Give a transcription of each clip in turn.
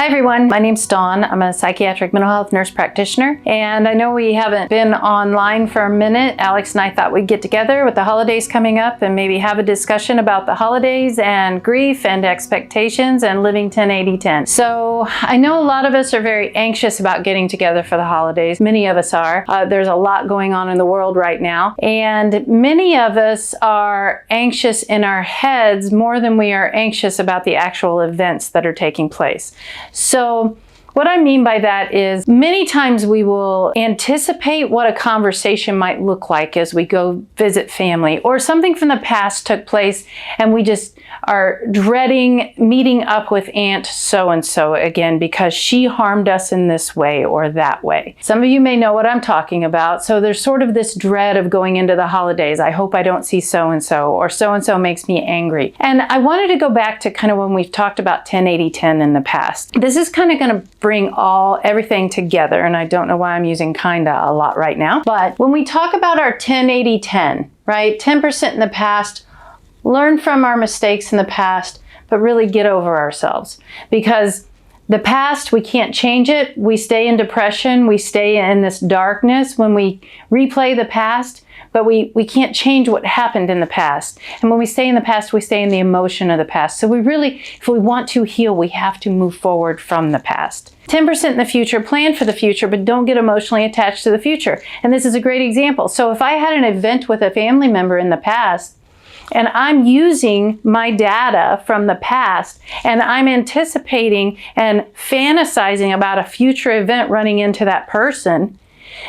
Hi everyone, my name's Dawn. I'm a psychiatric mental health nurse practitioner, and I know we haven't been online for a minute. Alex and I thought we'd get together with the holidays coming up and maybe have a discussion about the holidays and grief and expectations and living 10-80-10. So I know a lot of us are very anxious about getting together for the holidays. Many of us are. There's a lot going on in the world right now, and many of us are anxious in our heads more than we are anxious about the actual events that are taking place. So what I mean by that is many times we will anticipate what a conversation might look like as we go visit family, or something from the past took place and we just are dreading meeting up with Aunt so-and-so again because she harmed us in this way or that way. Some of you may know what I'm talking about. So there's sort of this dread of going into the holidays. I hope I don't see so-and-so, or so-and-so makes me angry. And I wanted to go back to kind of when we've talked about 10-80-10 in the past. This is kind of going to bring everything together, and I don't know why I'm using kinda a lot right now, but when we talk about our 10-80-10, right, 10% in the past, learn from our mistakes in the past, but really get over ourselves, because the past, we can't change it. We stay in depression, we stay in this darkness when we replay the past, but we can't change what happened in the past. And when we stay in the past, we stay in the emotion of the past. So we really, if we want to heal, we have to move forward from the past. 10% in the future, plan for the future, but don't get emotionally attached to the future. And this is a great example. So if I had an event with a family member in the past, and I'm using my data from the past, and I'm anticipating and fantasizing about a future event running into that person,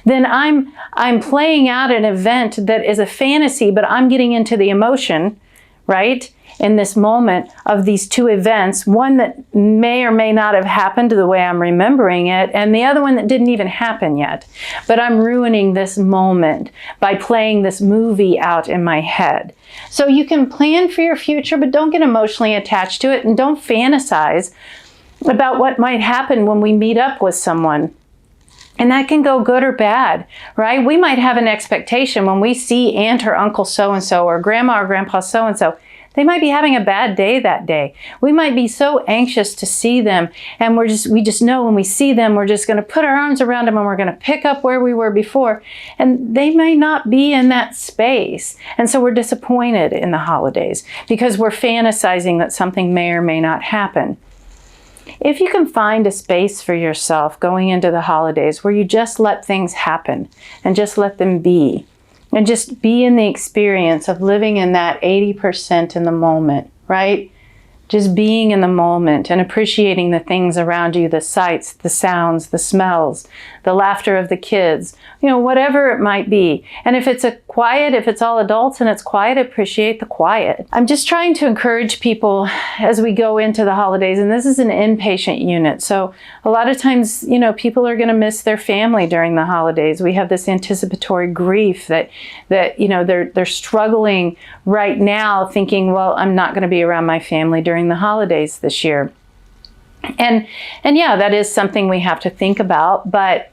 then I'm playing out an event that is a fantasy, but I'm getting into the emotion, right, in this moment of these two events, one that may or may not have happened the way I'm remembering it, and the other one that didn't even happen yet. But I'm ruining this moment by playing this movie out in my head. So you can plan for your future, but don't get emotionally attached to it, and don't fantasize about what might happen when we meet up with someone. And that can go good or bad, right? We might have an expectation when we see Aunt or Uncle so-and-so, or Grandma or Grandpa so-and-so. They might be having a bad day that day. We might be so anxious to see them, and we just know when we see them, we're just going to put our arms around them and we're going to pick up where we were before. And they may not be in that space. And so we're disappointed in the holidays because we're fantasizing that something may or may not happen. If you can find a space for yourself going into the holidays where you just let things happen and just let them be, and just be in the experience of living in that 80% in the moment, right? Just being in the moment and appreciating the things around you, the sights, the sounds, the smells, the laughter of the kids, you know, whatever it might be. And if it's if it's all adults and it's quiet, appreciate the quiet. I'm just trying to encourage people as we go into the holidays, and this is an inpatient unit. So a lot of times, you know, people are going to miss their family during the holidays. We have this anticipatory grief that you know, they're struggling right now thinking, well, I'm not going to be around my family during the holidays this year. And yeah, that is something we have to think about, but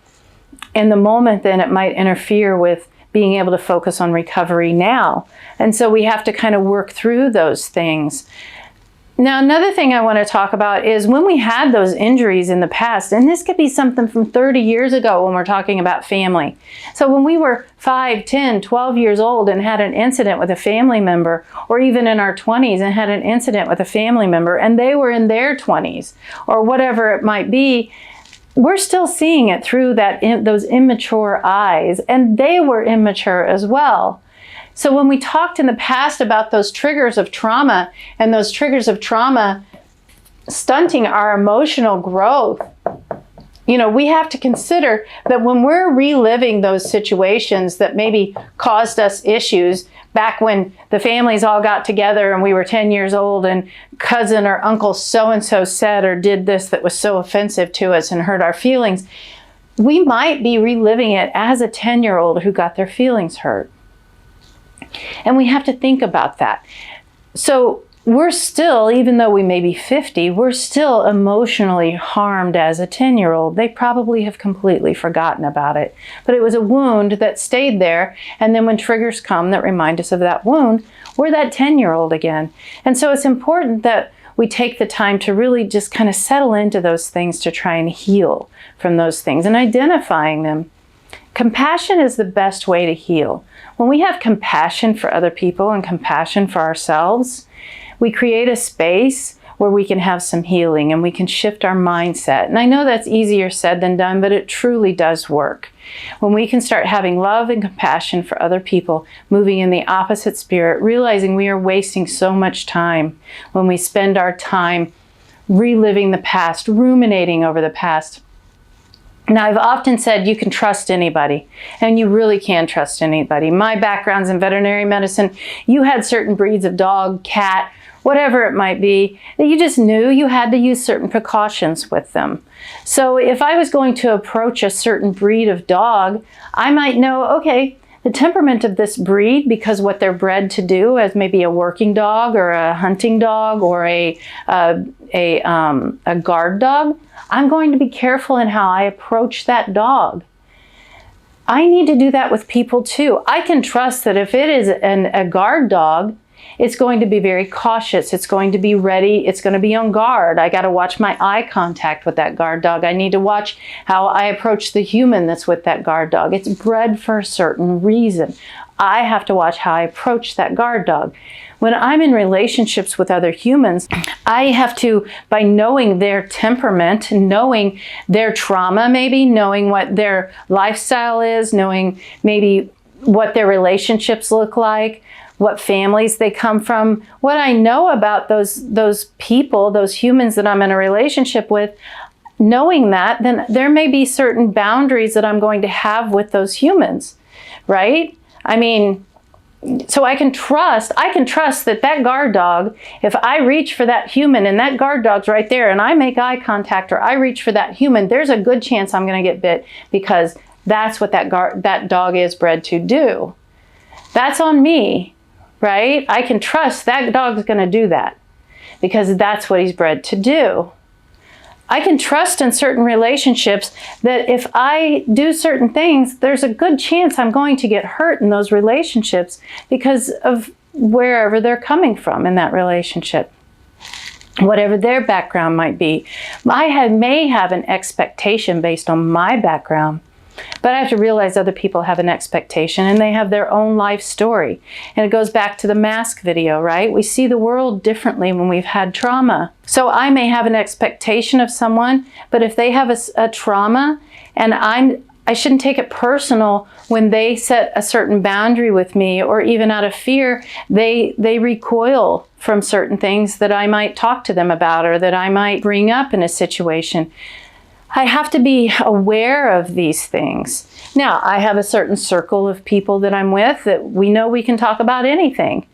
in the moment then it might interfere with being able to focus on recovery now. And so we have to kind of work through those things. Now, another thing I want to talk about is when we had those injuries in the past, and this could be something from 30 years ago when we're talking about family. So when we were 5, 10, 12 years old and had an incident with a family member, or even in our 20s and had an incident with a family member, and they were in their 20s, or whatever it might be, we're still seeing it through those immature eyes, and they were immature as well. So when we talked in the past about those triggers of trauma, and those triggers of trauma stunting our emotional growth, you know, we have to consider that when we're reliving those situations that maybe caused us issues back when the families all got together and we were 10 years old and cousin or uncle so-and-so said or did this that was so offensive to us and hurt our feelings, we might be reliving it as a 10-year-old who got their feelings hurt. And we have to think about that. So we're still, even though we may be 50, we're still emotionally harmed as a 10-year-old. They probably have completely forgotten about it. But it was a wound that stayed there, and then when triggers come that remind us of that wound, we're that 10-year-old again. And so it's important that we take the time to really just kind of settle into those things to try and heal from those things and identifying them. Compassion is the best way to heal. When we have compassion for other people and compassion for ourselves, we create a space where we can have some healing and we can shift our mindset. And I know that's easier said than done, but it truly does work. When we can start having love and compassion for other people, moving in the opposite spirit, realizing we are wasting so much time when we spend our time reliving the past, ruminating over the past. Now, I've often said you can trust anybody, and you really can trust anybody. My background's in veterinary medicine. You had certain breeds of dog, cat, whatever it might be, that you just knew you had to use certain precautions with them. So if I was going to approach a certain breed of dog, I might know, okay, the temperament of this breed, because what they're bred to do as maybe a working dog or a hunting dog or a guard dog, I'm going to be careful in how I approach that dog. I need to do that with people too. I can trust that if it is a guard dog, it's going to be very cautious. It's going to be ready. It's going to be on guard. I got to watch my eye contact with that guard dog. I need to watch how I approach the human that's with that guard dog. It's bred for a certain reason. I have to watch how I approach that guard dog. When I'm in relationships with other humans, I have to, by knowing their temperament, knowing their trauma maybe, knowing what their lifestyle is, knowing maybe what their relationships look like, what families they come from, what I know about those people, those humans that I'm in a relationship with, knowing that, then there may be certain boundaries that I'm going to have with those humans, right? I mean, so I can trust that that guard dog, if I reach for that human and that guard dog's right there and I make eye contact or I reach for that human, there's a good chance I'm going to get bit because that's what that dog is bred to do. That's on me. Right? I can trust that dog's going to do that because that's what he's bred to do. I can trust in certain relationships that if I do certain things, there's a good chance I'm going to get hurt in those relationships because of wherever they're coming from in that relationship. Whatever their background might be. I may have an expectation based on my background, but I have to realize other people have an expectation and they have their own life story. And it goes back to the mask video, right? We see the world differently when we've had trauma. So I may have an expectation of someone, but if they have a trauma and I shouldn't take it personal when they set a certain boundary with me, or even out of fear, they recoil from certain things that I might talk to them about or that I might bring up in a situation. I have to be aware of these things. Now, I have a certain circle of people that I'm with that we know we can talk about anything.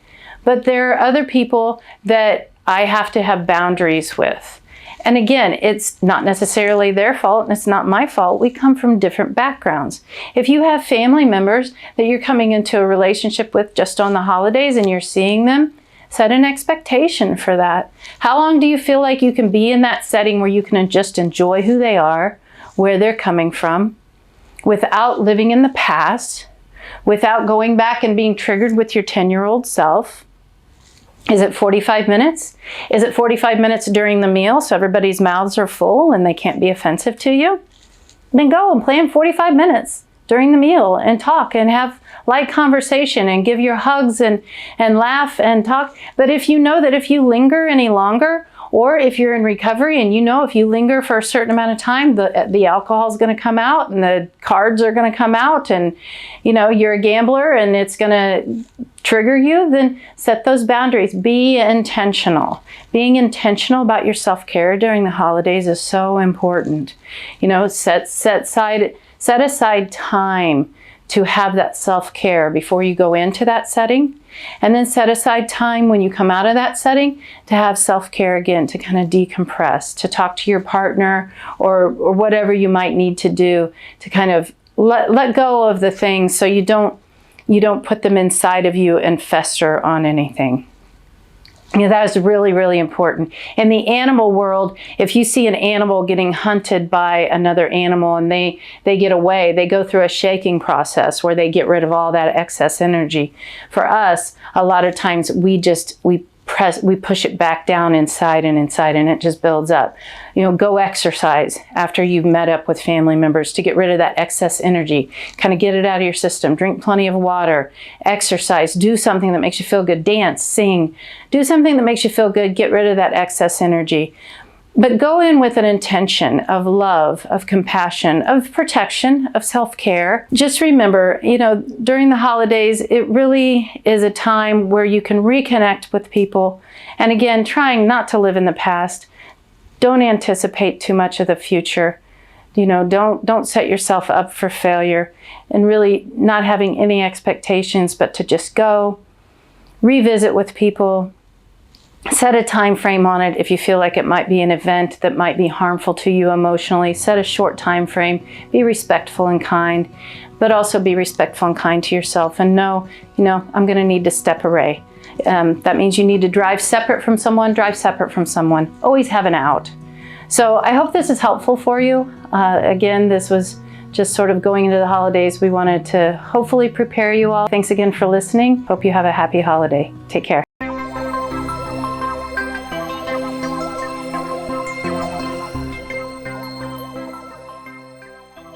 But there are other people that I have to have boundaries with. And again, it's not necessarily their fault and it's not my fault. We come from different backgrounds. If you have family members that you're coming into a relationship with just on the holidays and you're seeing them, set an expectation for that. How long do you feel like you can be in that setting where you can just enjoy who they are, where they're coming from, without living in the past, without going back and being triggered with your 10-year-old self? Is it 45 minutes? Is it 45 minutes during the meal so everybody's mouths are full and they can't be offensive to you? Then go and plan 45 minutes during the meal and talk and have light conversation and give your hugs and laugh and talk. But if you know that if you linger any longer, or if you're in recovery and you know if you linger for a certain amount of time, the alcohol is going to come out and the cards are going to come out and you know you're a gambler and it's going to trigger you, then set those boundaries. Be intentional. Being intentional about your self-care during the holidays is so important. You know, set aside time to have that self-care before you go into that setting, and then set aside time when you come out of that setting to have self-care again, to kind of decompress, to talk to your partner or whatever you might need to do to kind of let go of the things so you don't put them inside of you and fester on anything. You know, that is really, really important. In the animal world, if you see an animal getting hunted by another animal and they get away, they go through a shaking process where they get rid of all that excess energy. For us, a lot of times we we push it back down inside and inside, and it just builds up. Go exercise after you've met up with family members to get rid of that excess energy. Kind of get it out of your system. Drink plenty of water, exercise, do something that makes you feel good, dance, sing, do something that makes you feel good, get rid of that excess energy. But go in with an intention of love, of compassion, of protection, of self-care. Just remember, during the holidays, it really is a time where you can reconnect with people. And again, trying not to live in the past. Don't anticipate too much of the future. Don't set yourself up for failure, and really not having any expectations, but to just go, revisit with people. Set a time frame on it. If you feel like it might be an event that might be harmful to you emotionally, set a short time frame. Be respectful and kind, but also be respectful and kind to yourself, and know, I'm going to need to step away. That means you need to drive separate from someone, Always have an out. So I hope this is helpful for you. Again, this was just sort of going into the holidays. We wanted to hopefully prepare you all. Thanks again for listening. Hope you have a happy holiday. Take care.